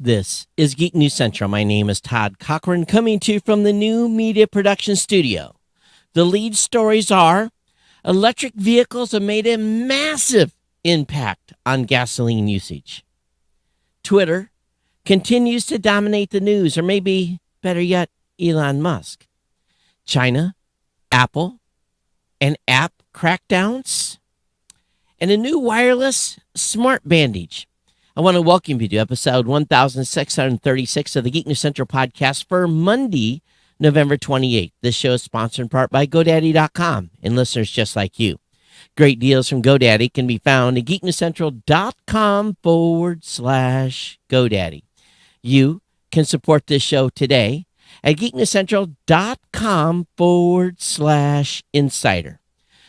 This is Geek News Central. My name is Todd Cochran, coming to you from the New Media Production Studio. The lead stories are electric vehicles have made a massive impact on gasoline usage. Twitter continues to dominate the news, or maybe better yet, Elon Musk. China, Apple, and app crackdowns, and a new wireless smart bandage. I want to welcome you to episode 1636 of the Geek News Central podcast for Monday, November 28th. This show is sponsored in part by GoDaddy.com and listeners just like you. Great deals from GoDaddy can be found at geeknewscentral.com/GoDaddy. You can support this show today at geeknewscentral.com/insider.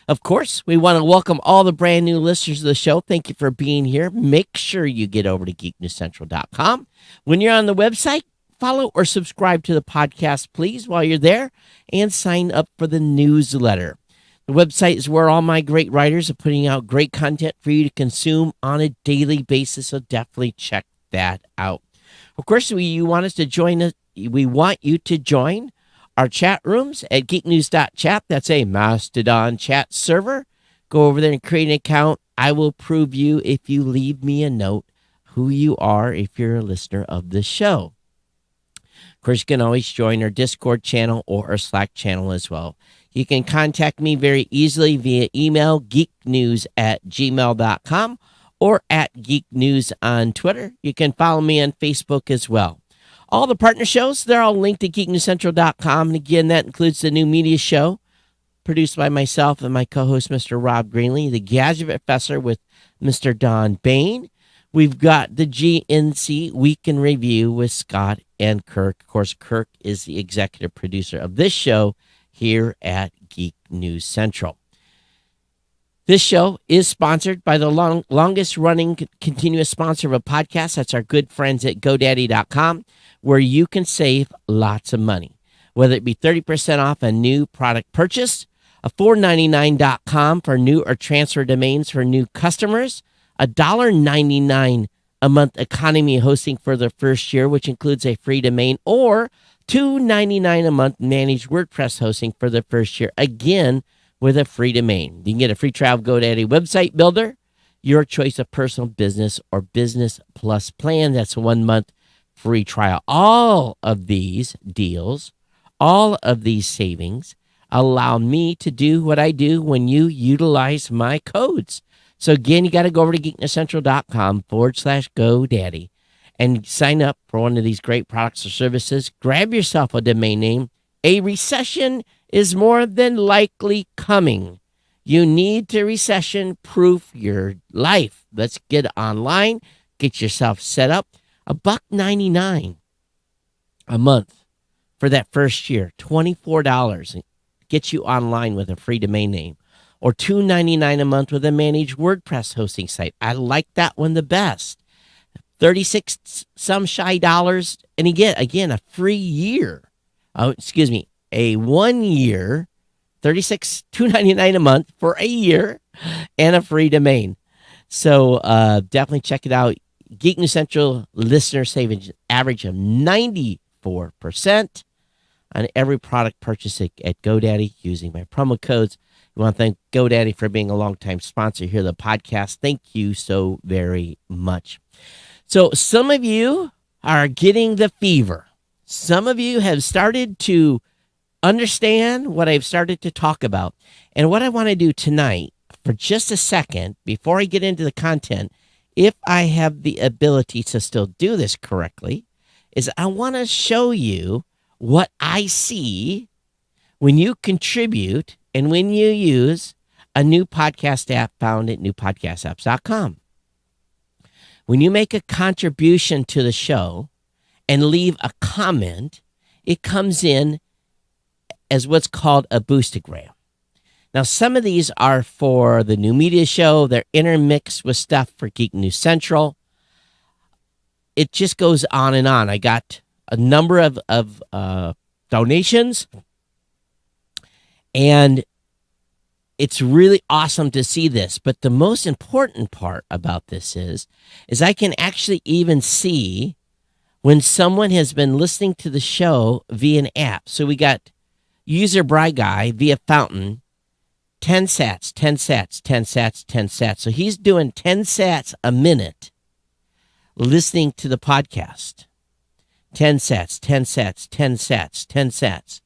Of course, we want to welcome all the brand new listeners of the show. Thank you for being here. Make sure you get over to geeknewscentral.com. When you're on the website, follow or subscribe to the podcast, please, while you're there, and sign up for the newsletter. The website is where all my great writers are putting out great content for you to consume on a daily basis, so definitely check that out. Of course, we want you to join our chat rooms at geeknews.chat. That's a Mastodon chat server. Go over there and create an account. I will prove you if you leave me a note who you are if you're a listener of the show. Of course, you can always join our Discord channel or our Slack channel as well. You can contact me very easily via email, geeknews@gmail.com, or at geeknews on Twitter. You can follow me on Facebook as well. All the partner shows, they're all linked at geeknewscentral.com. And again, that includes the New Media Show, produced by myself and my co-host, Mr. Rob Greenlee, the Gadget Professor with Mr. Don Bain. We've got the GNC Week in Review with Scott and Kirk. Of course, Kirk is the executive producer of this show here at Geek News Central. This show is sponsored by the longest-running continuous sponsor of a podcast. That's our good friends at GoDaddy.com, where you can save lots of money, whether it be 30% off a new product purchase, a $4.99.com for new or transfer domains for new customers, a $1.99 a month economy hosting for the first year, which includes a free domain, or $2.99 a month managed WordPress hosting for the first year, again, with a free domain. You can get a free trial of GoDaddy website builder, your choice of personal, business, or business plus plan. That's a 1 month free trial. All of these deals, all of these savings allow me to do what I do when you utilize my codes. So again, you got to go over to geeknewscentral.com/GoDaddy and sign up for one of these great products or services. Grab yourself a domain name. A recession is more than likely coming. You need to recession-proof your life. Let's get online, get yourself set up. $1.99 a month for that first year, $24, gets you online with a free domain name, or $2.99 a month with a managed WordPress hosting site. I like that one the best. 36 some shy dollars, and you get again a free year. A 1 year, $2.99 a month for a year, and a free domain. So definitely check it out. Geek News Central listener savings average of 94% on every product purchase at GoDaddy using my promo codes. We want to thank GoDaddy for being a longtime sponsor here of the podcast. Thank you so very much. So some of you are getting the fever. Some of you have started to understand what I've started to talk about. And what I want to do tonight, for just a second, before I get into the content, if I have the ability to still do this correctly, is I want to show you what I see when you contribute and when you use a new podcast app found at newpodcastapps.com. When you make a contribution to the show and leave a comment, it comes in as what's called a boostagram. Now, some of these are for the New Media Show. They're intermixed with stuff for Geek News Central. It just goes on and on. I got a number of donations, and it's really awesome to see this. But the most important part about this is I can actually even see when someone has been listening to the show via an app. So we got user Bry Guy via Fountain, 10 sats, 10 sats, 10 sats, 10 sats. So he's doing 10 sats a minute listening to the podcast. 10 sats, 10 sats, 10 sats, 10 sats.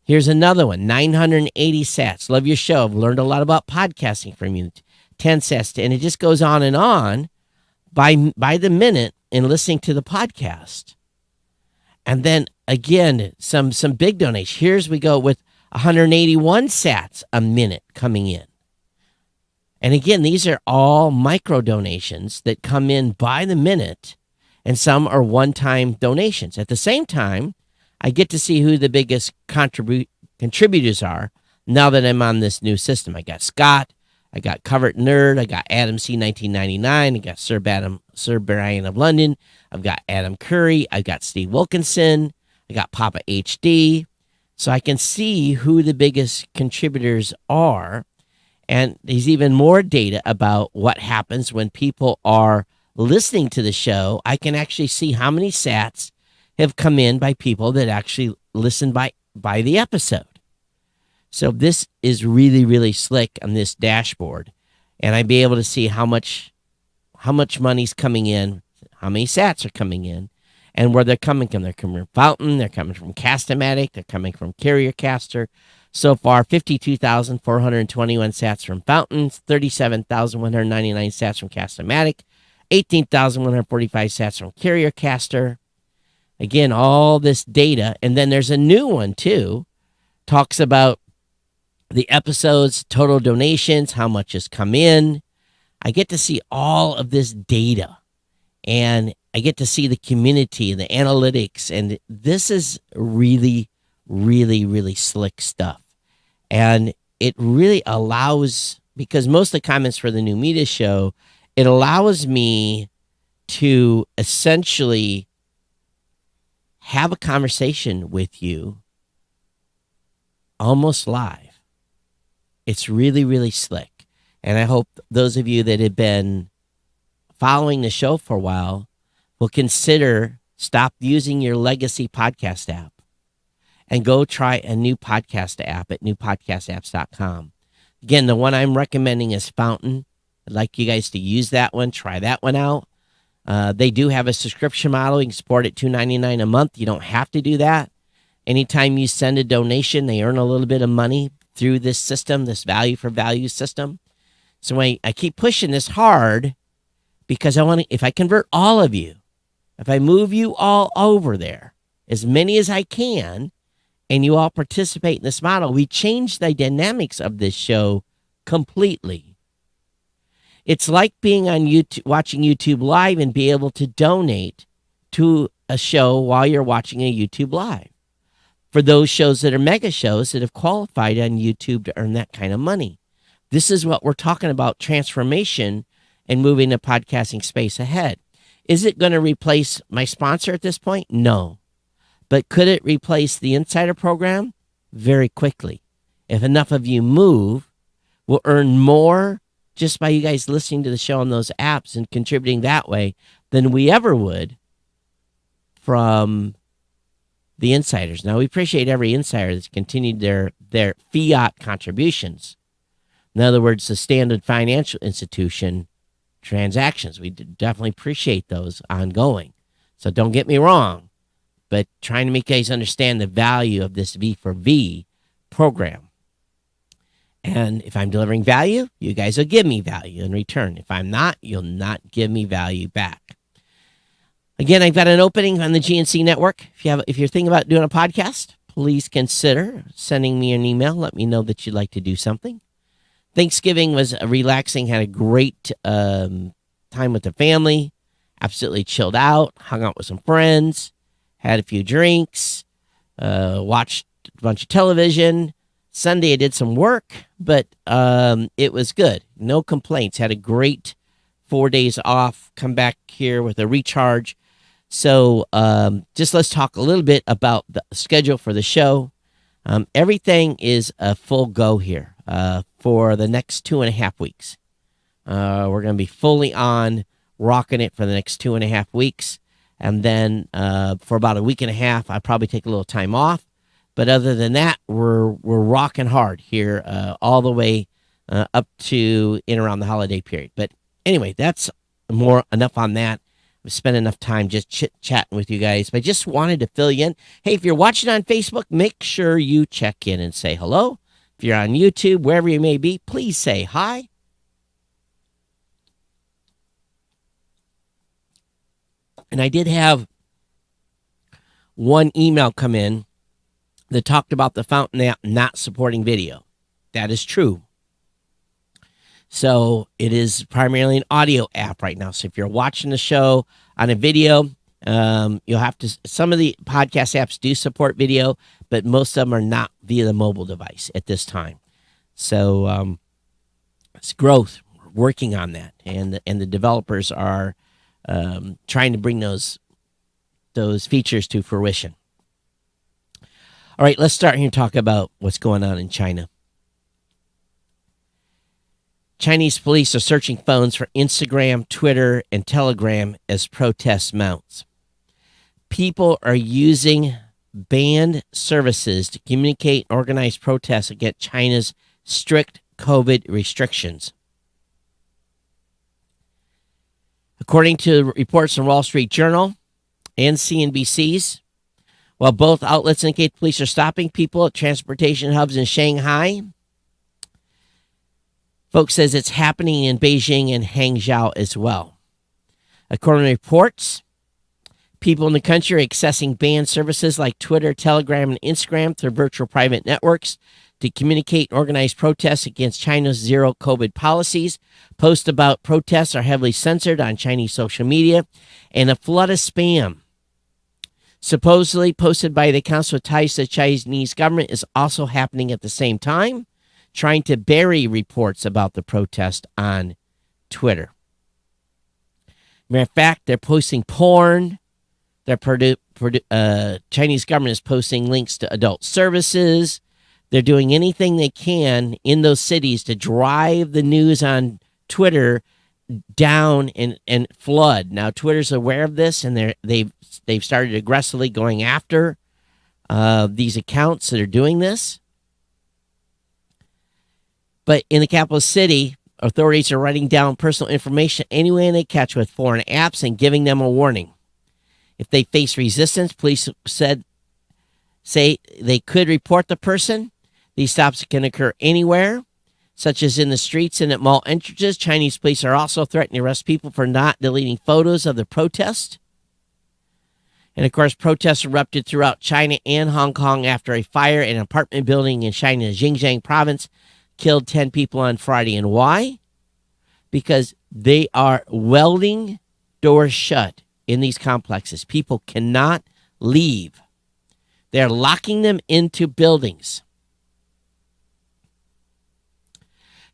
Here's another one, 980 sats. Love your show. I've learned a lot about podcasting from you. 10 sats. And it just goes on by the minute in listening to the podcast. And then again, some big donations. Here's we go with 181 sats a minute coming in. And again, these are all micro donations that come in by the minute, and some are one-time donations. At the same time, I get to see who the biggest contributors are now that I'm on this new system. I got Scott, I got Covert Nerd, I got Adam C 1999, I got Sir Brian of London, I've got Adam Curry, I've got Steve Wilkinson, I got Papa HD. So I can see who the biggest contributors are. And there's even more data about what happens when people are listening to the show. I can actually see how many sats have come in by people that actually listen by the episode. So this is really, really slick on this dashboard. And I'd be able to see how much money's coming in, how many sats are coming in, and where they're coming from. They're coming from Fountain, they're coming from Cast-O-Matic, they're coming from Carrier Caster. So far, 52,421 sats from Fountain, 37,199 sats from Cast-O-Matic, 18,145 sats from Carrier Caster. Again, all this data. And then there's a new one, too. Talks about the episodes, total donations, how much has come in. I get to see all of this data. And I get to see the community, the analytics. And this is really, really, really slick stuff. And it really allows, because most of the comments for the New Media Show, it allows me to essentially have a conversation with you almost live. It's really, really slick. And I hope those of you that have been following the show for a while will consider stop using your legacy podcast app and go try a new podcast app at newpodcastapps.com. Again, the one I'm recommending is Fountain. I'd like you guys to use that one. Try that one out. They do have a subscription model. You can support it $2.99 a month. You don't have to do that. Anytime you send a donation, they earn a little bit of money through this system, this value for value system. So I keep pushing this hard because I want to, if I convert all of you, if I move you all over there, as many as I can, and you all participate in this model, we change the dynamics of this show completely. It's like being on YouTube, watching YouTube Live and be able to donate to a show while you're watching a YouTube Live. For those shows that are mega shows that have qualified on YouTube to earn that kind of money. This is what we're talking about, transformation and moving the podcasting space ahead. Is it going to replace my sponsor at this point? No. But could it replace the Insider program? Very quickly. If enough of you move, we'll earn more just by you guys listening to the show on those apps and contributing that way than we ever would from the insiders. Now, we appreciate every insider that's continued their fiat contributions. In other words, the standard financial institution transactions. We definitely appreciate those ongoing. So don't get me wrong, but trying to make you guys understand the value of this V for V program. And if I'm delivering value, you guys will give me value in return. If I'm not, you'll not give me value back. Again, I've got an opening on the GNC network. If you're thinking about doing a podcast, please consider sending me an email. Let me know that you'd like to do something. Thanksgiving was relaxing, had a great time with the family, absolutely chilled out, hung out with some friends, had a few drinks, watched a bunch of television. Sunday I did some work, but it was good. No complaints. Had a great 4 days off, come back here with a recharge. So just let's talk a little bit about the schedule for the show. Everything is a full go here for the next 2.5 weeks. We're going to be fully on, rocking it for the next 2.5 weeks. And then for about a week and a half, I probably take a little time off. But other than that, we're rocking hard here all the way up to in around the holiday period. But anyway, that's enough on that. I've spent enough time just chit-chatting with you guys. But I just wanted to fill you in. Hey, if you're watching on Facebook, make sure you check in and say hello. If you're on YouTube, wherever you may be, please say hi. And I did have one email come in that talked about the Fountain app not supporting video. That is true. So it is primarily an audio app right now. So if you're watching the show on a video, you'll have to, some of the podcast apps do support video, but most of them are not via the mobile device at this time. So it's growth. We're working on that. And the developers are trying to bring those features to fruition. All right, let's start here and talk about what's going on in China. Chinese police are searching phones for Instagram, Twitter, and Telegram as protest mounts. People are using banned services to communicate and organize protests against China's strict COVID restrictions. According to reports from Wall Street Journal and CNBC's, while both outlets indicate police are stopping people at transportation hubs in Shanghai, folks says it's happening in Beijing and Hangzhou as well. According to reports, people in the country are accessing banned services like Twitter, Telegram, and Instagram through virtual private networks to communicate and organize protests against China's zero COVID policies. Posts about protests are heavily censored on Chinese social media, and a flood of spam, supposedly posted by the Council of Ties to the Chinese government, is also happening at the same time, trying to bury reports about the protest on Twitter. Matter of fact, they're posting porn. Chinese government is posting links to adult services. They're doing anything they can in those cities to drive the news on Twitter down and flood. Now, Twitter's aware of this, and they've started aggressively going after these accounts that are doing this. But in the capital city, authorities are writing down personal information anyone they catch with foreign apps and giving them a warning. If they face resistance, police say they could report the person. These stops can occur anywhere, such as in the streets and at mall entrances. Chinese police are also threatening to arrest people for not deleting photos of the protest. And, of course, protests erupted throughout China and Hong Kong after a fire in an apartment building in China's Xinjiang province killed 10 people on Friday. And why? Because they are welding doors shut in these complexes. People cannot leave. They're locking them into buildings.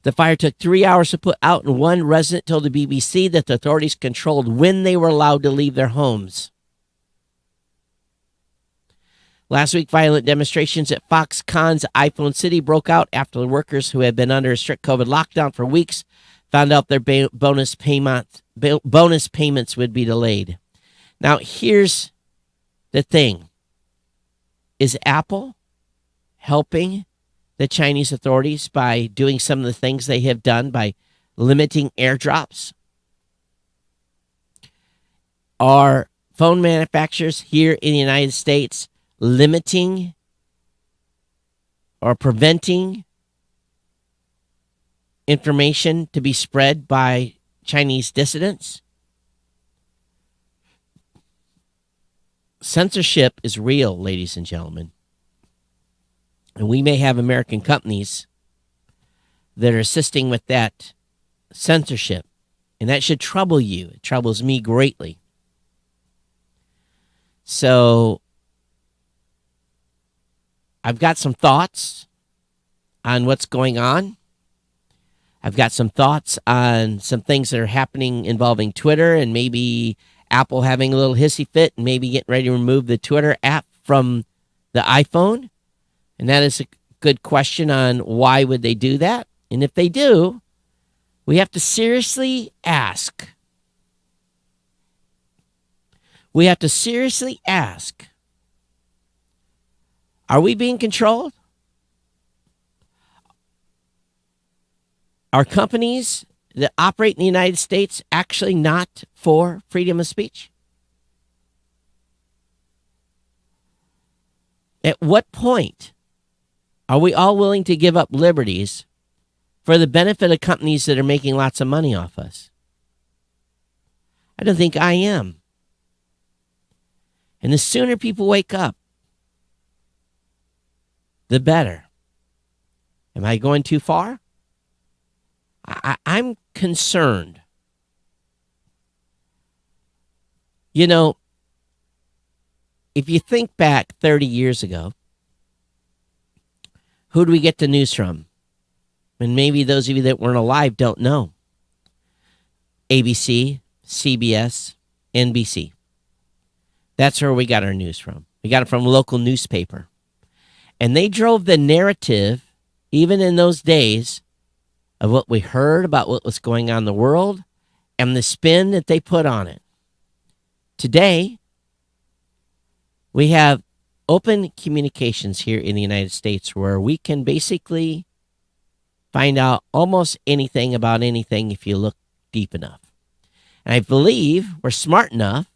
The fire took 3 hours to put out, and one resident told the BBC that the authorities controlled when they were allowed to leave their homes. Last week, violent demonstrations at Foxconn's iPhone City broke out after the workers who had been under a strict COVID lockdown for weeks found out their bonus payments would be delayed. Now, here's the thing. Is Apple helping the Chinese authorities by doing some of the things they have done by limiting airdrops? Are phone manufacturers here in the United States limiting or preventing information to be spread by Chinese dissidents? Censorship is real, ladies and gentlemen. And we may have American companies that are assisting with that censorship. And that should trouble you. It troubles me greatly. So I've got some thoughts on what's going on. I've got some thoughts on some things that are happening involving Twitter and maybe Apple having a little hissy fit and maybe getting ready to remove the Twitter app from the iPhone. And that is a good question on why would they do that. And if they do, we have to seriously ask, We have to seriously ask, are we being controlled? Are companies that operate in the United States actually not for freedom of speech? At what point are we all willing to give up liberties for the benefit of companies that are making lots of money off us? I don't think I am. And the sooner people wake up, the better. Am I going too far? I'm concerned. You know, if you think back 30 years ago, who do we get the news from? And maybe those of you that weren't alive don't know. ABC, CBS, NBC. That's where we got our news from. We got it from a local newspaper. And they drove the narrative, even in those days, of what we heard about what was going on in the world and the spin that they put on it. Today, we have open communications here in the United States where we can basically find out almost anything about anything if you look deep enough. And I believe we're smart enough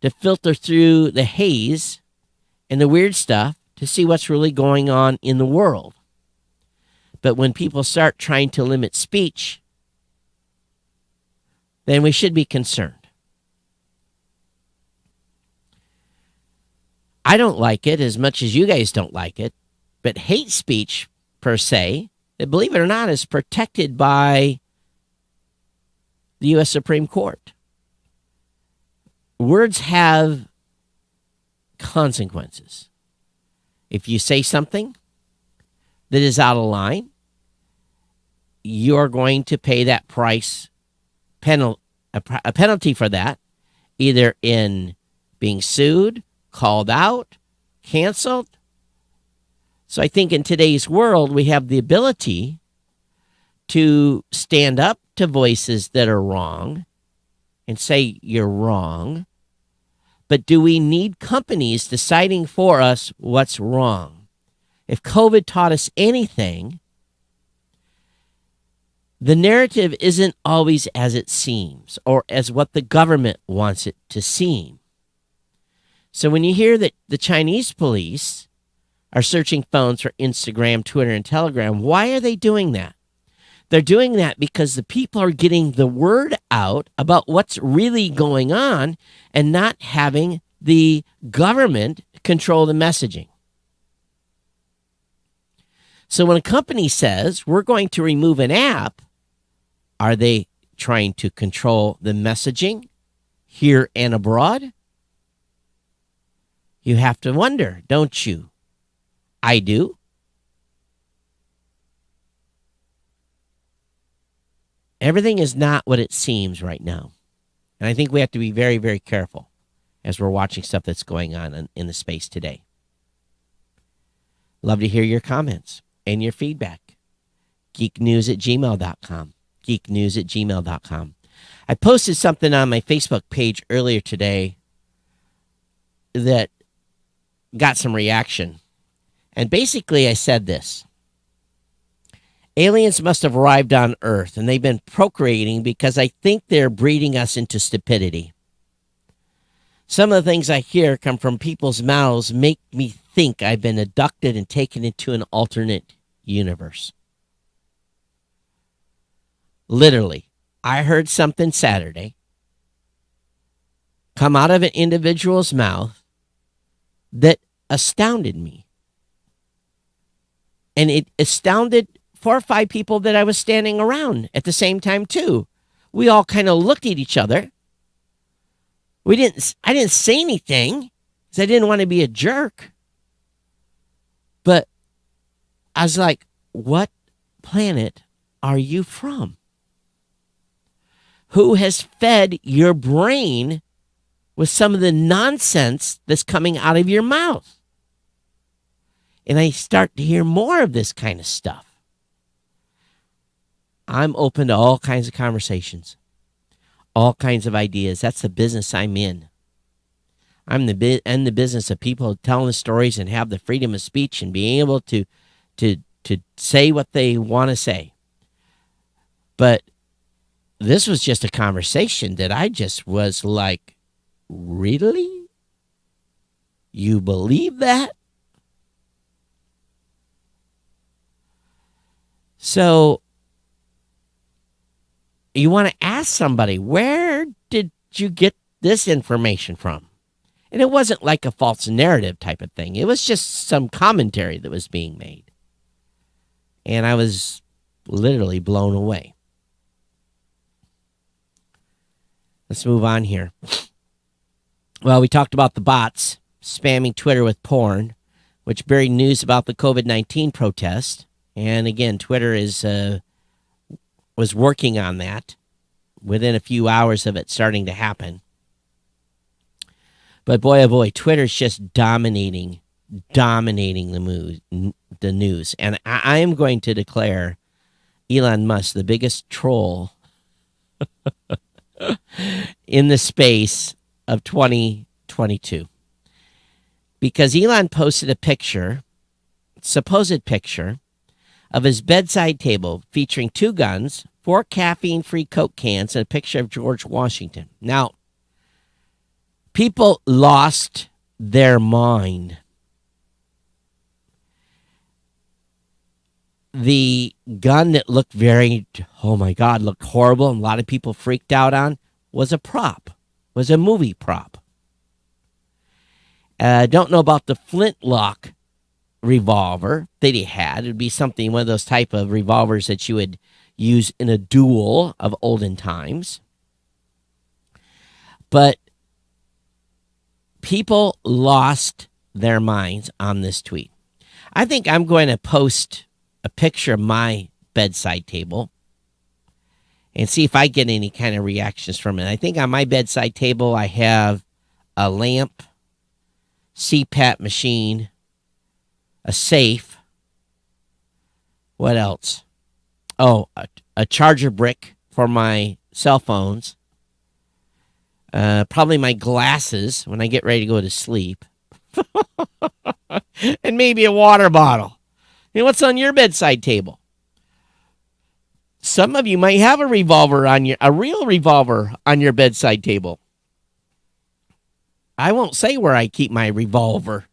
to filter through the haze and the weird stuff to see what's really going on in the world. But when people start trying to limit speech, then we should be concerned. I don't like it as much as you guys don't like it, but hate speech per se, believe it or not, is protected by the U.S. Supreme Court. Words have consequences. If you say something that is out of line, you're going to pay that price, a penalty for that, either in being sued, called out, canceled. So I think in today's world, we have the ability to stand up to voices that are wrong and say you're wrong. But do we need companies deciding for us what's wrong? If COVID taught us anything, the narrative isn't always as it seems or as what the government wants it to seem. So when you hear that the Chinese police are searching phones for Instagram, Twitter, and Telegram, why are they doing that? They're doing that because the people are getting the word out about what's really going on and not having the government control the messaging. So when a company says we're going to remove an app, are they trying to control the messaging here and abroad? You have to wonder, don't you? I do. Everything is not what it seems right now. And I think we have to be very, very careful as we're watching stuff that's going on in the space today. Love to hear your comments and your feedback. geeknews@gmail.com. geeknews@gmail.com. I posted something on my Facebook page earlier today that got some reaction. And basically I said this. Aliens must have arrived on Earth and they've been procreating because I think they're breeding us into stupidity. Some of the things I hear come from people's mouths make me think I've been abducted and taken into an alternate universe. Literally, I heard something Saturday come out of an individual's mouth that astounded me. And it astounded 4 or 5 people that I was standing around at the same time too. We all kind of looked at each other. I didn't say anything because I didn't want to be a jerk. But I was like, what planet are you from? Who has fed your brain with some of the nonsense that's coming out of your mouth? And I start to hear more of this kind of stuff. I'm open to all kinds of conversations, all kinds of ideas. That's the business I'm in. I'm in the business of people telling stories and have the freedom of speech and being able to say what they want to say. But this was just a conversation that I just was like, really? You believe that? So you want to ask somebody, where did you get this information from? And it wasn't like a false narrative type of thing. It was just some commentary that was being made. And I was literally blown away. Let's move on here. Well, we talked about the bots spamming Twitter with porn, which buried news about the COVID-19 protest. And again, Twitter was working on that within a few hours of it starting to happen. But boy, oh boy, Twitter's just dominating the news. And I am going to declare Elon Musk the biggest troll in the space of 2022. Because Elon posted a picture, supposed picture, of his bedside table featuring 2 guns, 4 caffeine-free Coke cans, and a picture of George Washington. Now, people lost their mind. The gun that looked looked horrible, and a lot of people freaked out on, was a prop, was a movie prop. Don't know about the flintlock revolver that he had. It would be something, one of those type of revolvers that you would use in a duel of olden times. But people lost their minds on this tweet. I think I'm going to post a picture of my bedside table and see if I get any kind of reactions from it. I think on my bedside table I have a lamp, CPAP machine, a safe. What else? Oh, a charger brick for my cell phones. Probably my glasses when I get ready to go to sleep. And maybe a water bottle. What's on your bedside table? Some of you might have a real revolver on your bedside table. I won't say where I keep my revolver,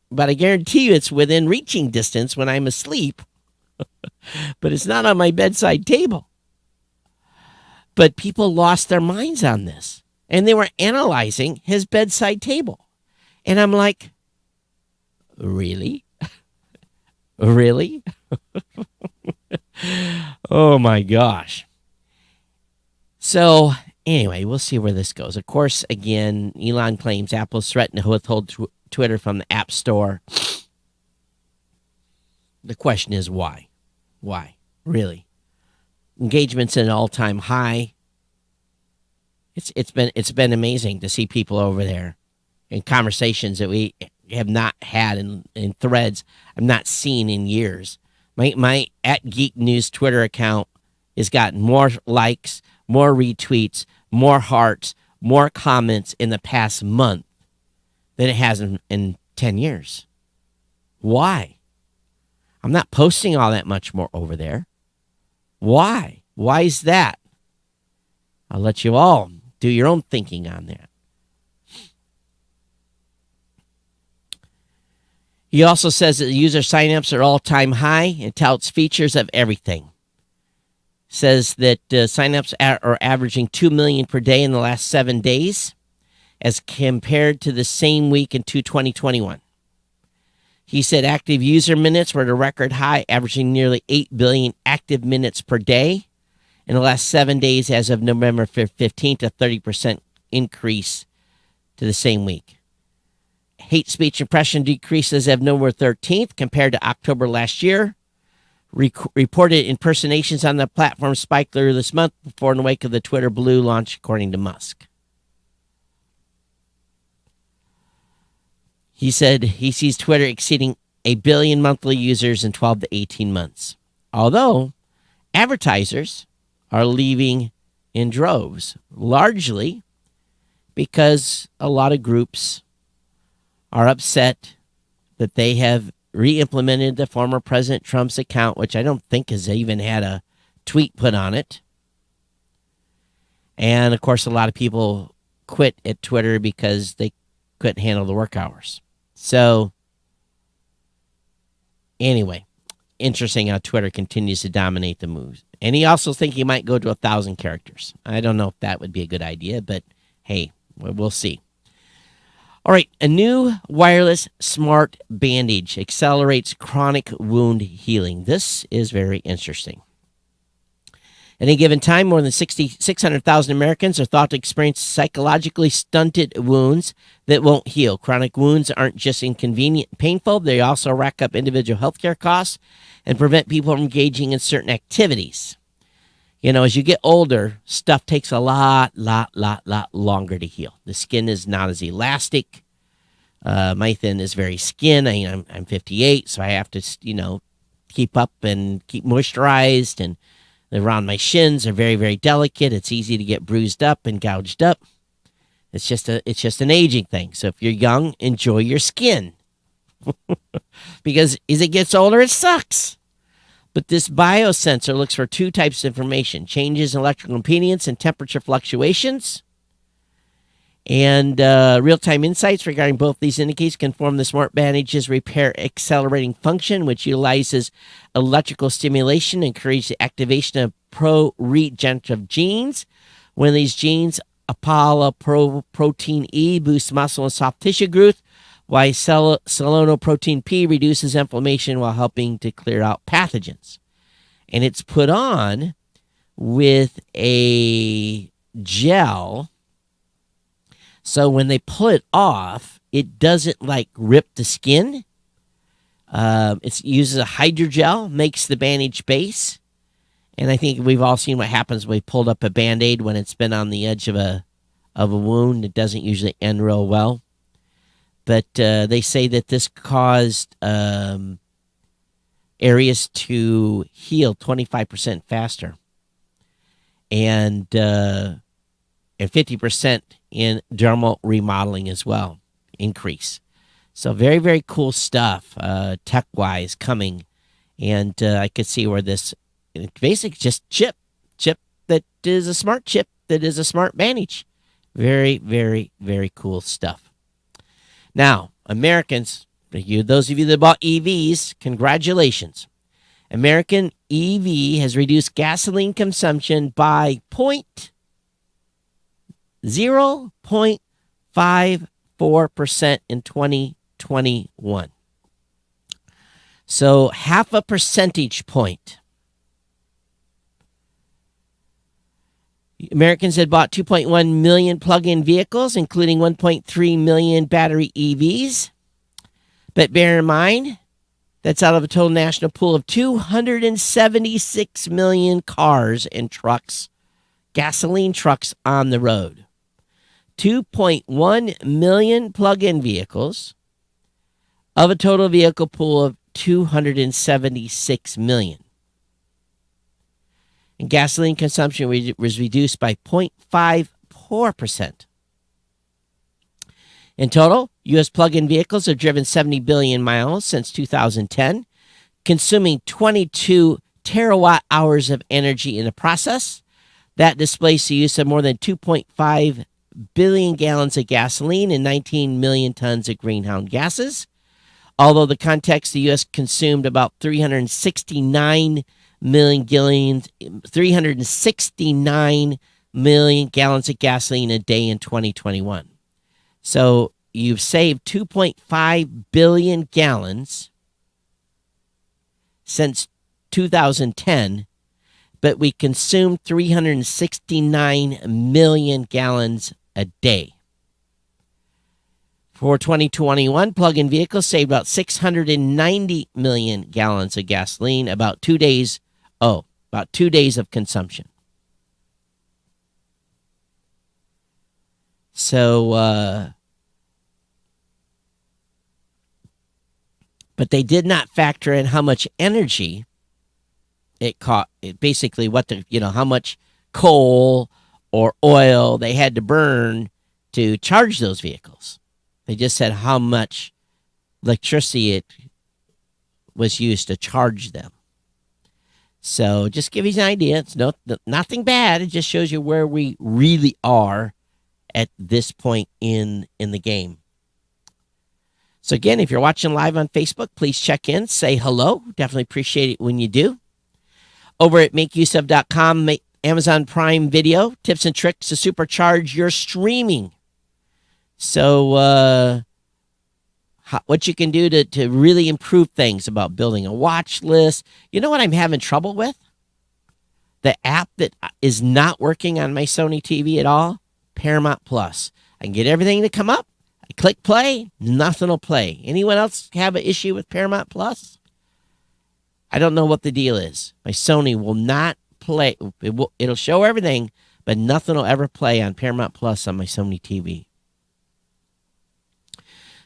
but I guarantee you it's within reaching distance when I'm asleep. But it's not on my bedside table. But people lost their minds on this, and they were analyzing his bedside table. And I'm like, really? Really? Oh my gosh. So anyway, we'll see where this goes. Of course, again, Elon claims Apple's threatened to withhold Twitter from the App Store. The question is why? Why? Really? Engagement's at an all-time high. It's been amazing to see people over there in conversations that we have not had in threads I've not seen in years. My @GeekNews Twitter account has gotten more likes, more retweets, more hearts, more comments in the past month than it has in 10 years. Why? I'm not posting all that much more over there. Why? Why is that? I'll let you all do your own thinking on that. He also says that the user signups are all-time high and touts features of everything. Says that signups are averaging 2 million per day in the last 7 days as compared to the same week in 2021. He said active user minutes were at a record high, averaging nearly 8 billion active minutes per day in the last 7 days as of November 15th, a 30% increase to the same week. Hate speech impression decreases as of November 13th compared to October last year. Reported impersonations on the platform spiked earlier this month before in the wake of the Twitter Blue launch, according to Musk. He said he sees Twitter exceeding 1 billion monthly users in 12 to 18 months. Although advertisers are leaving in droves, largely because a lot of groups are upset that they have re-implemented the former President Trump's account, which I don't think has even had a tweet put on it. And, of course, a lot of people quit at Twitter because they couldn't handle the work hours. So, anyway, interesting how Twitter continues to dominate the moves. And he also thinks he might go to 1,000 characters. I don't know if that would be a good idea, but hey, we'll see. All right, a new wireless smart bandage accelerates chronic wound healing. This is very interesting. At any given time, more than 600,000 Americans are thought to experience psychologically stunted wounds that won't heal. Chronic wounds aren't just inconvenient and painful. They also rack up individual healthcare costs and prevent people from engaging in certain activities. You know, as you get older, stuff takes a lot longer to heal. The skin is not as elastic. My thin is very skin. I'm 58, so I have to, keep up and keep moisturized, and around my shins are very, very delicate. It's easy to get bruised up and gouged up. It's just an aging thing. So if you're young, enjoy your skin. Because as it gets older, it sucks. But this biosensor looks for two types of information: changes in electrical impedance and temperature fluctuations. And real-time insights regarding both these indicators can form the smart bandage's repair accelerating function, which utilizes electrical stimulation and encourages the activation of pro-regenerative genes. One of these genes, Apoprotein E, boosts muscle and soft tissue growth, while Selenoprotein P reduces inflammation while helping to clear out pathogens. And it's put on with a gel, so when they pull it off, it doesn't rip the skin. It uses a hydrogel, makes the bandage base. And I think we've all seen what happens when we pulled up a Band-Aid when it's been on the edge of a wound. It doesn't usually end real well. But they say that this caused areas to heal 25% faster. And 50% in dermal remodeling as well, increase. So very, very cool stuff, tech-wise, coming. And I could see where this, basically just chip that is a smart chip, that is a smart bandage. Very, very, very cool stuff. Now, Americans, those of you that bought EVs, congratulations. American EV has reduced gasoline consumption by 0.54% in 2021. So half a percentage point. Americans had bought 2.1 million plug-in vehicles, including 1.3 million battery EVs. But bear in mind, that's out of a total national pool of 276 million cars and trucks, gasoline trucks on the road. 2.1 million plug-in vehicles of a total vehicle pool of 276 million. And gasoline consumption was reduced by 0.54%. In total, U.S. plug-in vehicles have driven 70 billion miles since 2010, consuming 22 terawatt hours of energy in the process. That displaced the use of more than 2.5 billion gallons of gasoline and 19 million tons of greenhouse gases. Although the context, the U.S. consumed about 369 million gallons of gasoline a day in 2021. So you've saved 2.5 billion gallons since 2010, but we consumed 369 million gallons a day. For 2021, plug-in vehicles saved about 690 million gallons of gasoline, about 2 days of consumption. So, but they did not factor in how much energy it caught. Basically, how much coal or oil they had to burn to charge those vehicles. They just said how much electricity it was used to charge them. So just give you an idea. It's nothing bad. It just shows you where we really are at this point in the game. So again, if you're watching live on Facebook, please check in, say hello. Definitely appreciate it when you do. Over at makeuseof.com, Amazon Prime Video, tips and tricks to supercharge your streaming. So what you can do to really improve things about building a watch list. You know what I'm having trouble with? The app that is not working on my Sony TV at all, Paramount Plus. I can get everything to come up. I click play, nothing will play. Anyone else have an issue with Paramount Plus? I don't know what the deal is. My Sony will not play. It'll show everything, but nothing will ever play on Paramount Plus on my Sony TV.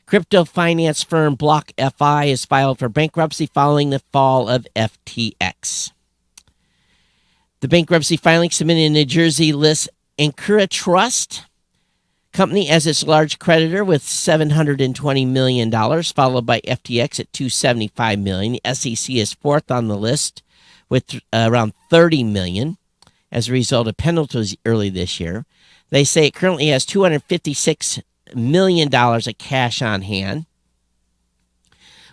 Crypto finance firm BlockFi is filed for bankruptcy following the fall of FTX. The bankruptcy filing submitted in New Jersey lists Ankura Trust Company as its large creditor with $720 million, followed by FTX at $275 million. The SEC is fourth on the list with around $30 million as a result of penalties early this year. They say it currently has $256 million of cash on hand,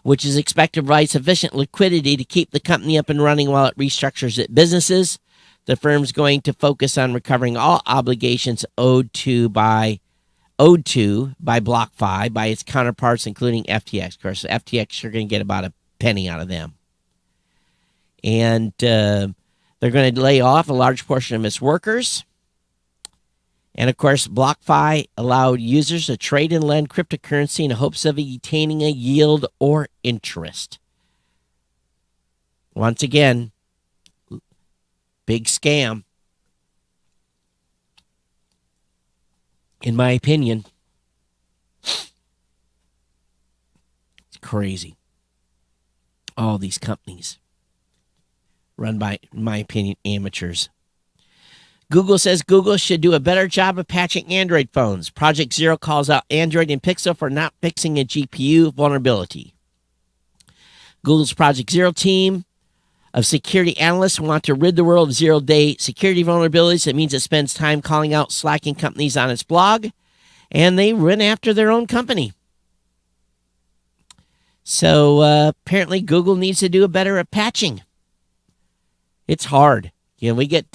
which is expected to provide sufficient liquidity to keep the company up and running while it restructures its businesses. The firm's going to focus on recovering all obligations owed to by BlockFi by its counterparts, including FTX. Of course, FTX, you're going to get about a penny out of them. And they're going to lay off a large portion of its workers. And, of course, BlockFi allowed users to trade and lend cryptocurrency in hopes of attaining a yield or interest. Once again, big scam. In my opinion, it's crazy. All these companies run by, in my opinion, amateurs. Google says Google should do a better job of patching Android phones. Project Zero calls out Android and Pixel for not fixing a GPU vulnerability. Google's Project Zero team of security analysts want to rid the world of zero-day security vulnerabilities. It means it spends time calling out slacking companies on its blog, and they run after their own company. So apparently Google needs to do a better at patching. It's hard. You know, we get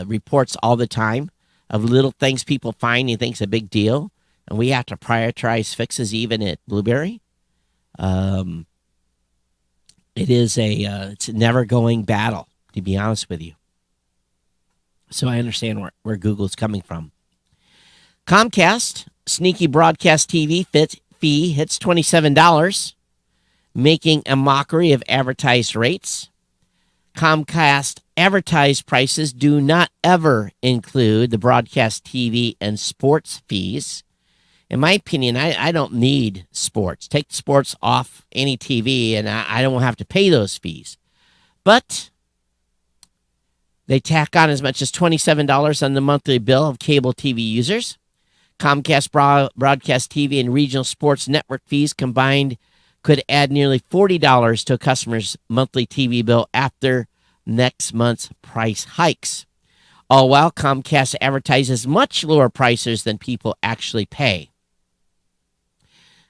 reports all the time of little things people find and think is a big deal, and we have to prioritize fixes even at Blueberry. It is it's a never-going battle, to be honest with you. So I understand where Google's coming from. Comcast, sneaky broadcast TV fee hits $27, making a mockery of advertised rates. Comcast advertised prices do not ever include the broadcast TV and sports fees. In my opinion, I don't need sports. Take sports off any TV, and I don't have to pay those fees. But they tack on as much as $27 on the monthly bill of cable TV users. Comcast broadcast TV and regional sports network fees combined could add nearly $40 to a customer's monthly TV bill after next month's price hikes. All while Comcast advertises much lower prices than people actually pay.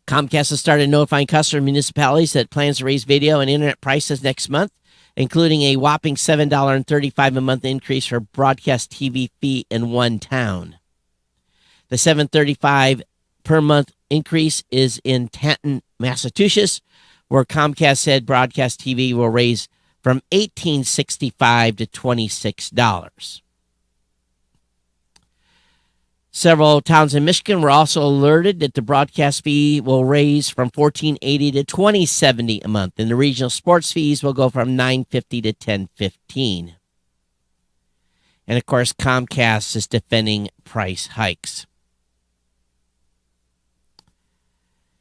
Comcast has started notifying customer municipalities that it plans to raise video and internet prices next month, including a whopping $7.35 a month increase for broadcast TV fee in one town. The $7.35 per month increase is in Taunton, Massachusetts, where Comcast said broadcast TV will raise from $18.65 to $26. Several towns in Michigan were also alerted that the broadcast fee will raise from $14.80 to $20.70 a month, and the regional sports fees will go from $9.50 to $10.15. And, of course, Comcast is defending price hikes.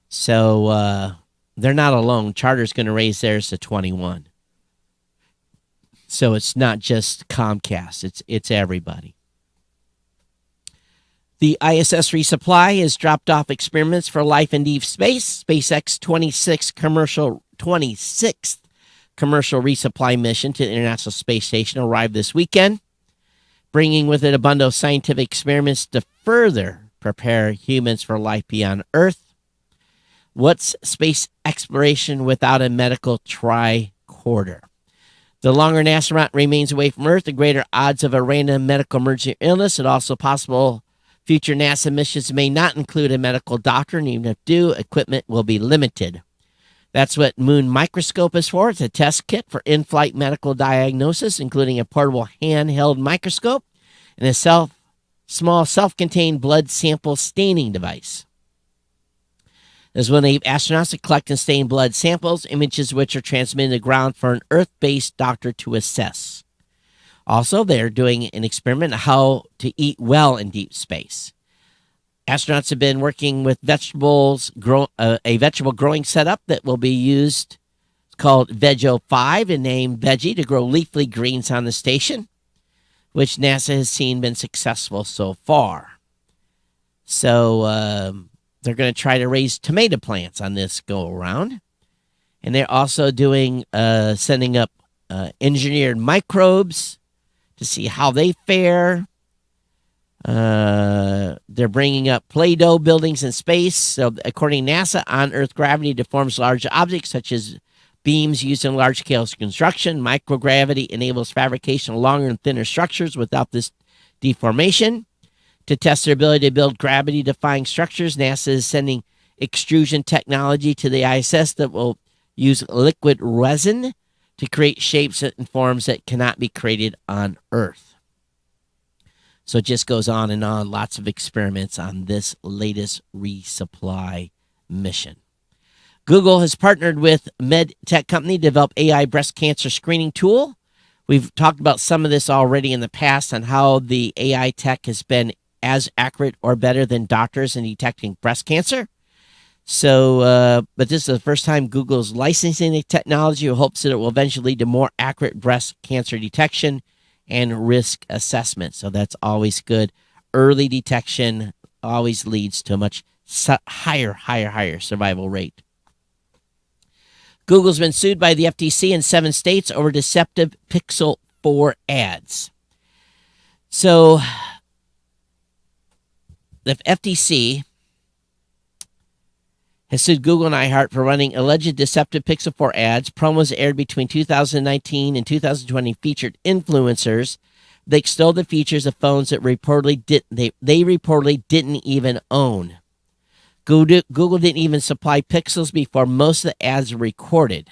So they're not alone. Charter's going to raise theirs to $21. So it's not just Comcast. It's everybody. The ISS resupply has dropped off experiments for life in deep space. SpaceX 26th commercial resupply mission to the International Space Station arrived this weekend, bringing with it a bundle of scientific experiments to further prepare humans for life beyond Earth. What's space exploration without a medical tricorder? The longer an astronaut remains away from Earth, the greater odds of a random medical emergency or illness. It's also possible future NASA missions may not include a medical doctor, and even if do, equipment will be limited. That's what Moon Microscope is for. It's a test kit for in-flight medical diagnosis, including a portable handheld microscope and a small self-contained blood sample staining device. This will enable astronauts to collect and stain blood samples, images which are transmitted to the ground for an Earth-based doctor to assess. Also, they're doing an experiment on how to eat well in deep space. Astronauts have been working with a vegetable growing setup that will be used. It's called Veggie-5 and named Veggie to grow leafy greens on the station, which NASA has seen been successful so far. So they're going to try to raise tomato plants on this go-around. And they're also doing sending up engineered microbes to see how they fare. They're bringing up Play-Doh buildings in space. So according to NASA, on-Earth gravity deforms large objects such as beams used in large-scale construction. Microgravity enables fabrication of longer and thinner structures without this deformation. To test their ability to build gravity-defying structures, NASA is sending extrusion technology to the ISS that will use liquid resin to create shapes and forms that cannot be created on Earth. So it just goes on and on. Lots of experiments on this latest resupply mission. Google has partnered with med tech company to develop AI breast cancer screening tool. We've talked about some of this already in the past on how the AI tech has been as accurate or better than doctors in detecting breast cancer. So, but this is the first time Google's licensing the technology, who hopes that it will eventually lead to more accurate breast cancer detection and risk assessment. So that's always good. Early detection always leads to a much higher survival rate. Google's been sued by the FTC in 7 states over deceptive Pixel 4 ads. So the FTC has sued Google and iHeart for running alleged deceptive Pixel 4 ads. Promos aired between 2019 and 2020 featured influencers that extolled the features of phones that they reportedly didn't even own. Google didn't even supply Pixels before most of the ads were recorded.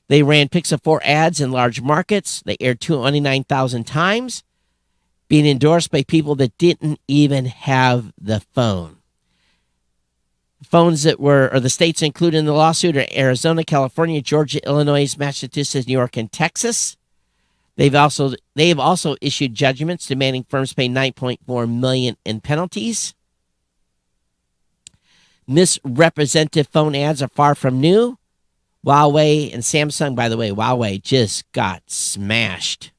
They ran Pixel 4 ads in large markets. They aired 29,000 times, being endorsed by people that didn't even have the phone. Phones that were, or the states included in the lawsuit are Arizona, California, Georgia, Illinois, Massachusetts, New York, and Texas. They have also issued judgments demanding firms pay $9.4 million in penalties. Misrepresentative phone ads are far from new. Huawei and Samsung, by the way, Huawei just got smashed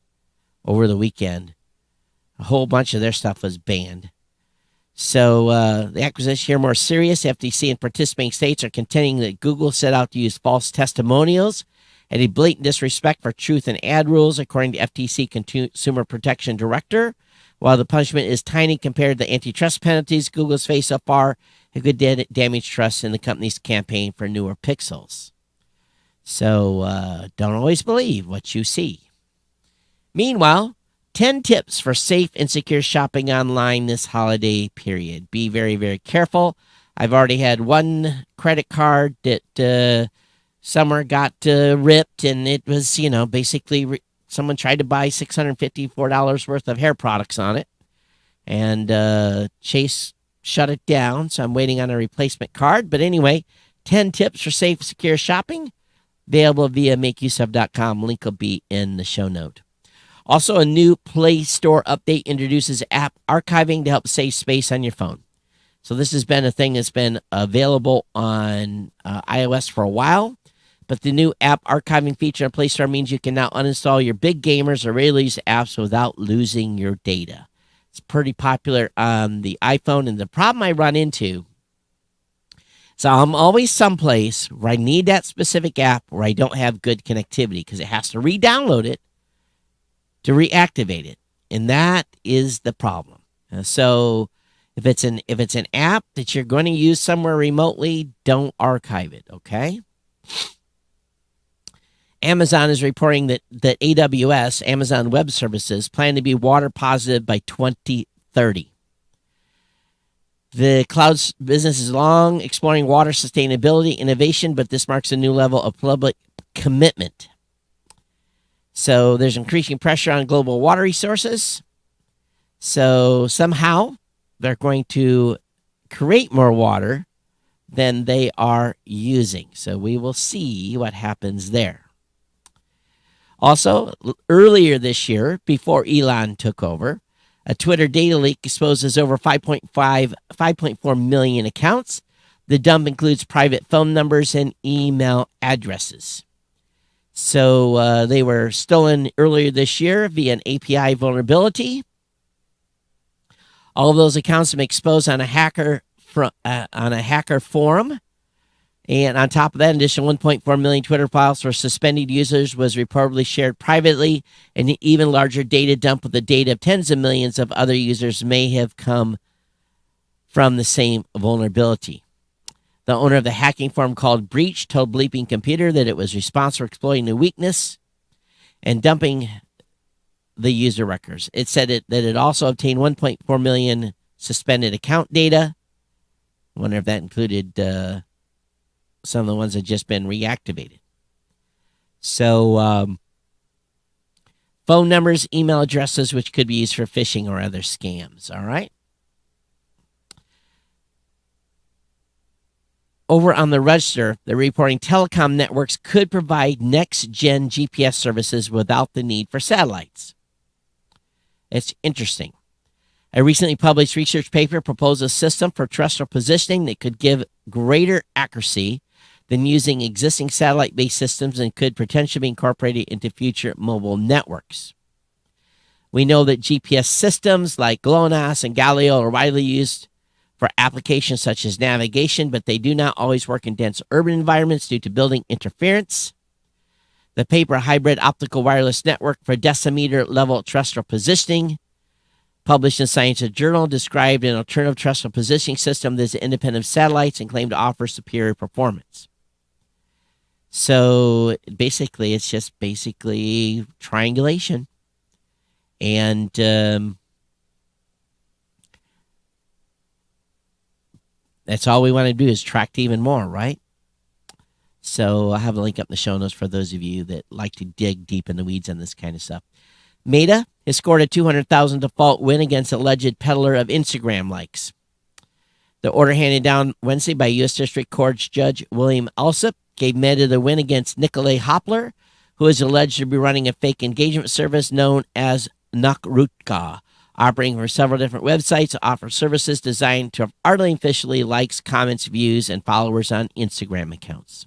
over the weekend. A whole bunch of their stuff was banned. So the accusation here more serious. FTC and participating states are contending that Google set out to use false testimonials and a blatant disrespect for truth and ad rules, according to FTC Consumer Protection Director. While the punishment is tiny compared to the antitrust penalties Google's faced so far, it could damage trust in the company's campaign for newer Pixels. So don't always believe what you see. Meanwhile, 10 tips for safe and secure shopping online this holiday period. Be very, very careful. I've already had one credit card that somewhere got ripped, and it was, basically someone tried to buy $654 worth of hair products on it, and Chase shut it down, so I'm waiting on a replacement card. But anyway, 10 tips for safe, secure shopping, available via makeuseof.com. Link will be in the show note. Also, a new Play Store update introduces app archiving to help save space on your phone. So this has been a thing that's been available on iOS for a while, but the new app archiving feature on Play Store means you can now uninstall your big gamers or rarely used apps without losing your data. It's pretty popular on the iPhone. And the problem I run into, so I'm always someplace where I need that specific app where I don't have good connectivity because it has to re-download it to reactivate it, and that is the problem. So if it's an app that you're going to use somewhere remotely, don't archive it. Okay. Amazon is reporting that AWS, Amazon Web Services, plan to be water positive by 2030. The cloud's business is long exploring water sustainability innovation, but this marks a new level of public commitment. So there's increasing pressure on global water resources. So somehow they're going to create more water than they are using. So we will see what happens there. Also, earlier this year, before Elon took over, a Twitter data leak exposes over 5.4 million accounts. The dump includes private phone numbers and email addresses. So they were stolen earlier this year via an API vulnerability. All of those accounts have been exposed on a hacker forum. And on top of that, an additional 1.4 million Twitter files for suspended users was reportedly shared privately, and an even larger data dump with the data of tens of millions of other users may have come from the same vulnerability. The owner of the hacking forum called Breach told Bleeping Computer that it was responsible for exploiting the weakness and dumping the user records. It said that it also obtained 1.4 million suspended account data. I wonder if that included some of the ones that had just been reactivated. So phone numbers, email addresses, which could be used for phishing or other scams. All right. Over on the Register, they're reporting telecom networks could provide next-gen GPS services without the need for satellites. It's interesting. A recently published research paper proposed a system for terrestrial positioning that could give greater accuracy than using existing satellite-based systems and could potentially be incorporated into future mobile networks. We know that GPS systems like GLONASS and Galileo are widely used for applications such as navigation, but they do not always work in dense urban environments due to building interference. The paper, Hybrid Optical Wireless Network for Decimeter Level Terrestrial Positioning, published in Science Journal, described an alternative terrestrial positioning system that is independent of satellites and claimed to offer superior performance. So basically, it's just triangulation. And that's all we want to do is track even more, right? So I'll have a link up in the show notes for those of you that like to dig deep in the weeds on this kind of stuff. Meta has scored a $200,000 default win against alleged peddler of Instagram likes. The order handed down Wednesday by U.S. District Court Judge William Alsup gave Meta the win against Nikolay Hopler, who is alleged to be running a fake engagement service known as Nakrutka, operating for several different websites to offer services designed to artificially likes, comments, views, and followers on Instagram accounts.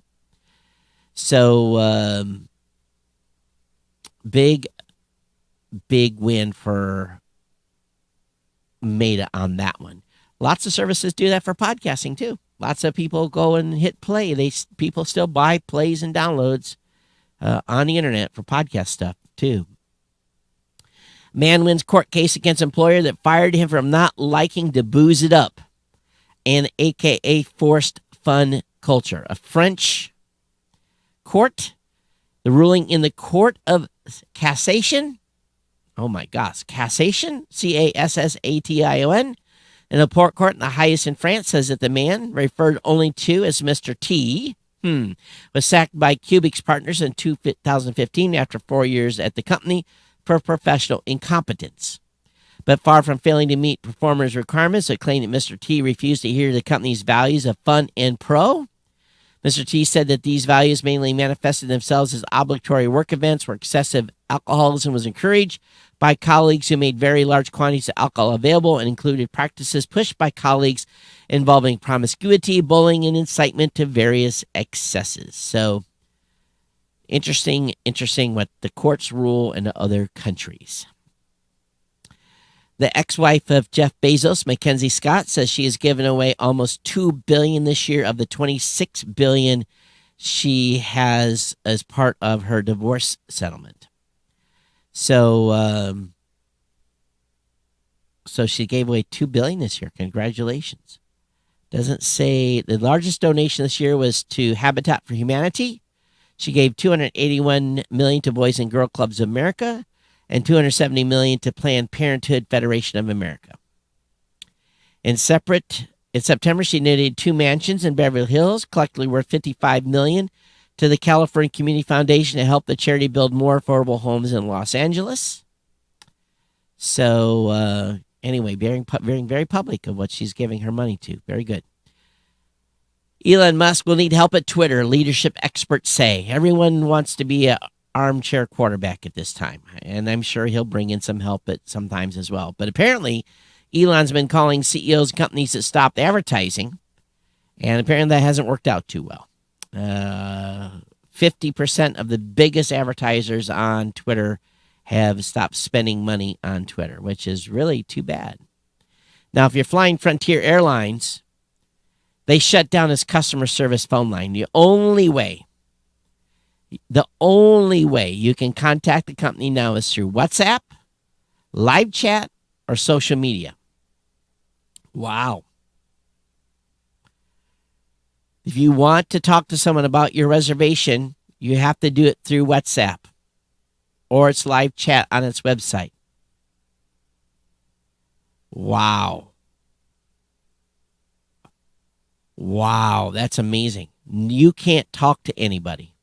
So, big win for Meta on that one. Lots of services do that for podcasting too. Lots of people go and hit play. People still buy plays and downloads on the internet for podcast stuff too. Man wins court case against employer that fired him from not liking to booze it up, and AKA forced fun culture. A French court, the ruling in the Court of Cassation. Oh my gosh, Cassation, Cassation, an appellate court in the highest in France says that the man, referred only to as Mr. T, was sacked by Cubics Partners in 2015 after 4 years at the company for professional incompetence. But far from failing to meet performance requirements, it claimed that Mr. T refused to adhere to the company's values of fun and pro. Mr. T said that these values mainly manifested themselves as obligatory work events where excessive alcoholism was encouraged by colleagues who made very large quantities of alcohol available, and included practices pushed by colleagues involving promiscuity, bullying, and incitement to various excesses. So, interesting what the courts rule in other countries. The ex-wife of Jeff Bezos, Mackenzie Scott, says she has given away almost $2 billion this year of the $26 billion she has as part of her divorce settlement. So she gave away $2 billion this year. Congratulations. Doesn't say the largest donation this year was to Habitat for Humanity. She gave $281 million to Boys and Girl Clubs of America and $270 million to Planned Parenthood Federation of America. In September, she donated 2 mansions in Beverly Hills, collectively worth $55 million, to the California Community Foundation to help the charity build more affordable homes in Los Angeles. So, anyway, being very public of what she's giving her money to. Very good. Elon Musk will need help at Twitter, leadership experts say. Everyone wants to be an armchair quarterback at this time, and I'm sure he'll bring in some help at sometimes as well. But apparently, Elon's been calling CEOs of companies that stopped advertising, and apparently that hasn't worked out too well. 50% of the biggest advertisers on Twitter have stopped spending money on Twitter, which is really too bad. Now, if you're flying Frontier Airlines, they shut down his customer service phone line. The only way you can contact the company now is through WhatsApp, live chat, or social media. Wow. If you want to talk to someone about your reservation, you have to do it through WhatsApp or its live chat on its website. Wow. Wow, that's amazing. You can't talk to anybody.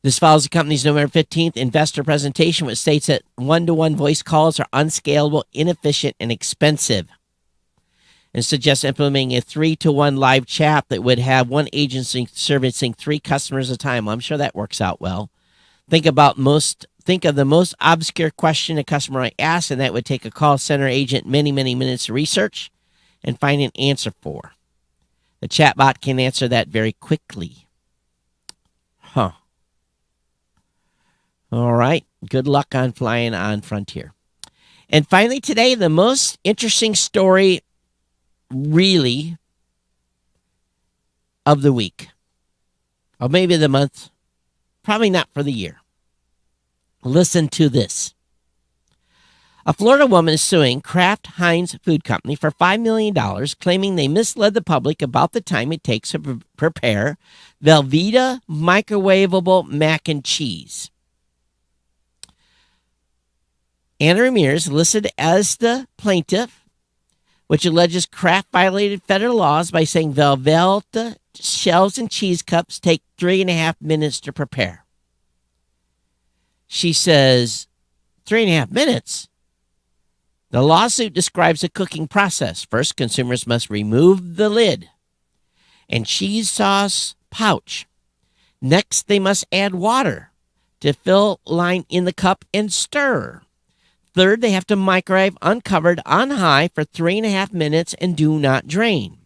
This follows the company's November 15th investor presentation, which states that one-to-one voice calls are unscalable, inefficient, and expensive, and suggests implementing a 3-to-1 live chat that would have one agency servicing 3 customers at a time. Well, I'm sure that works out well. Think of the most obscure question a customer might ask, and that would take a call center agent many, many minutes to research and find an answer for. The chatbot can answer that very quickly. Huh. All right. Good luck on flying on Frontier. And finally today, the most interesting story really of the week. Or maybe the month. Probably not for the year. Listen to this. A Florida woman is suing Kraft Heinz Food Company for $5 million, claiming they misled the public about the time it takes to prepare Velveeta microwavable mac and cheese. Anna Ramirez, listed as the plaintiff, which alleges Kraft violated federal laws by saying Velveeta shells and cheese cups take 3.5 minutes to prepare. She says, 3.5 minutes? The lawsuit describes a cooking process. First, consumers must remove the lid and cheese sauce pouch. Next, they must add water to fill line in the cup and stir. Third, they have to microwave uncovered on high for 3.5 minutes and do not drain.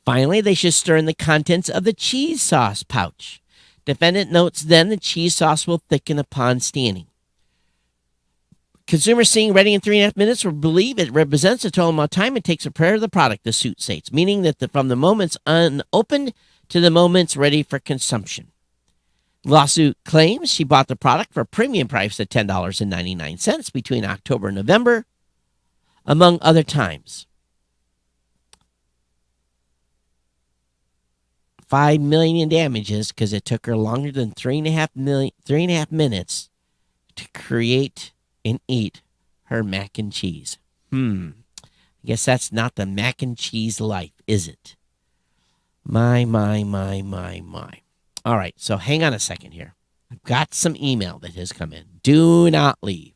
Finally, they should stir in the contents of the cheese sauce pouch. Defendant notes then the cheese sauce will thicken upon standing. Consumers seeing ready in 3.5 minutes will believe it represents the total amount of time it takes to prepare the product, the suit states, meaning that from the moments unopened to the moments ready for consumption. Lawsuit claims she bought the product for a premium price of $10.99 between October and November, among other times. $5 million in damages because it took her longer than 3.5 minutes to create and eat her mac and cheese. I guess that's not the mac and cheese life, is it? My. All right, so hang on a second here. I've got some email that has come in. Do not leave.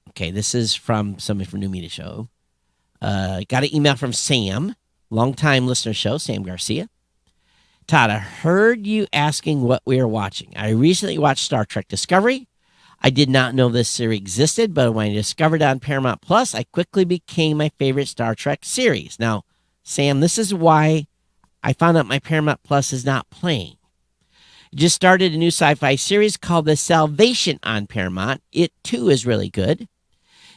Okay, this is from somebody from New Media Show. Got an email from Sam, longtime listener show, Sam Garcia. Todd, I heard you asking what we are watching. I recently watched Star Trek Discovery. I did not know this series existed, but when I discovered it on Paramount Plus, I quickly became my favorite Star Trek series. Now, Sam, this is why I found out my Paramount Plus is not playing. It just started a new sci-fi series called The Salvation on Paramount. It, too, is really good.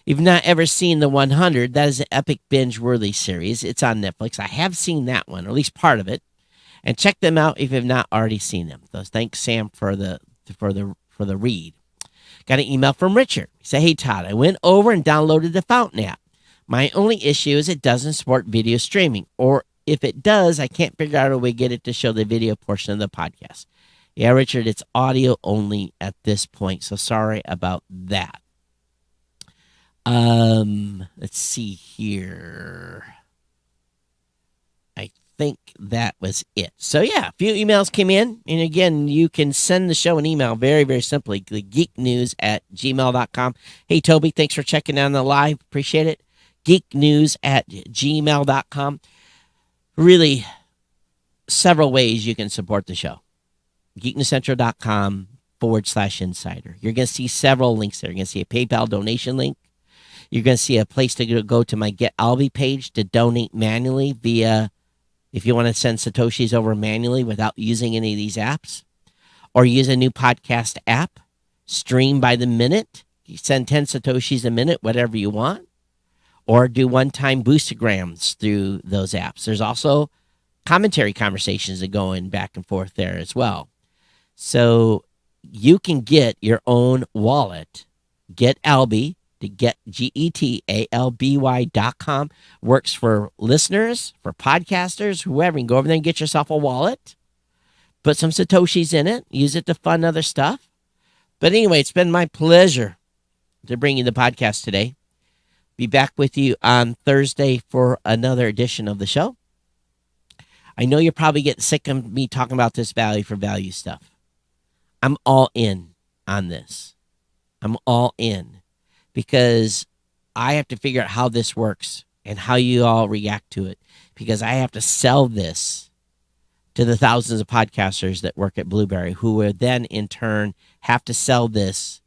If you've not ever seen The 100, that is an epic binge-worthy series. It's on Netflix. I have seen that one, or at least part of it. And check them out if you've not already seen them. So thanks, Sam, for the read. Got an email from Richard. He said, "Hey, Todd, I went over and downloaded the Fountain app. My only issue is it doesn't support video streaming. Or if it does, I can't figure out a way to get it to show the video portion of the podcast." Yeah, Richard, it's audio only at this point. So sorry about that. Let's see here. I think that was it. So yeah, a few emails came in. And again, you can send the show an email very, very simply. geeknews@gmail.com. Hey, Toby, thanks for checking on the live. Appreciate it. geeknews@gmail.com. Really, several ways you can support the show. geeknewscentral.com/insider. You're going to see several links there. You're going to see a PayPal donation link. You're going to see a place to go to my Get Alby page to donate manually via, if you want to send Satoshis over manually without using any of these apps, or use a new podcast app, stream by the minute. You send 10 Satoshis a minute, whatever you want, or do one-time boostograms through those apps. There's also commentary conversations that go in back and forth there as well. So you can get your own wallet. Get Alby to get GETALBY.com. Works for listeners, for podcasters, whoever. You can go over there and get yourself a wallet. Put some Satoshis in it. Use it to fund other stuff. But anyway, it's been my pleasure to bring you the podcast today. Be back with you on Thursday for another edition of the show. I know you're probably getting sick of me talking about this value for value stuff. I'm all in on this. I'm all in because I have to figure out how this works and how you all react to it, because I have to sell this to the thousands of podcasters that work at Blueberry, who will then in turn have to sell this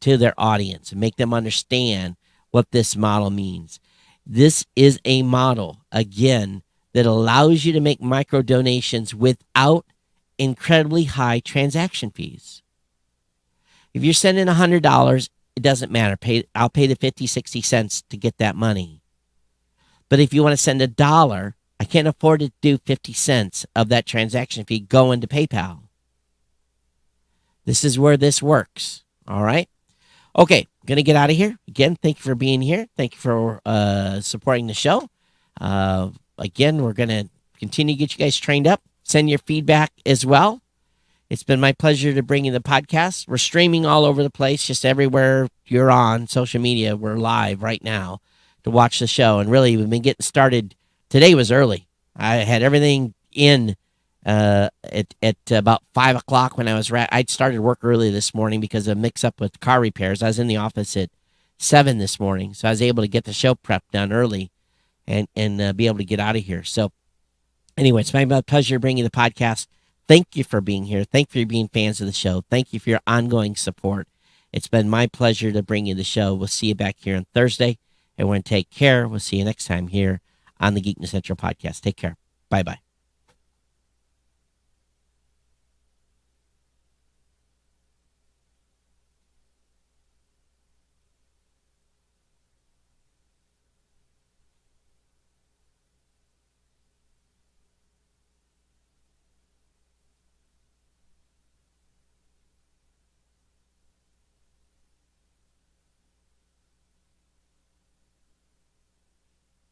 to their audience and make them understand what this model means. This is a model, again, that allows you to make micro donations without incredibly high transaction fees. If you're sending $100, it doesn't matter. I'll pay the 50, 60 cents to get that money. But if you want to send $1, I can't afford to do 50 cents of that transaction fee going to PayPal. This is where this works. All right. Okay. I'm going to get out of here. Again, thank you for being here. Thank you for supporting the show. Again, we're going to continue to get you guys trained up. Send your feedback as well. It's been my pleasure to bring you the podcast. We're streaming all over the place, just everywhere you're on social media. We're live right now to watch the show. And really, we've been getting started. Today was early. I had everything in at about 5 o'clock when I'd started work early this morning because of mix up with car repairs. I was in the office at 7 this morning, so I was able to get the show prep done early and be able to get out of here. So anyway, it's my pleasure bringing the podcast. Thank you for being here. Thank you for being fans of the show. Thank you for your ongoing support. It's been my pleasure to bring you the show. We'll see you back here on Thursday. Everyone take care. We'll see you next time here on the Geek News Central podcast. Take care. Bye-bye.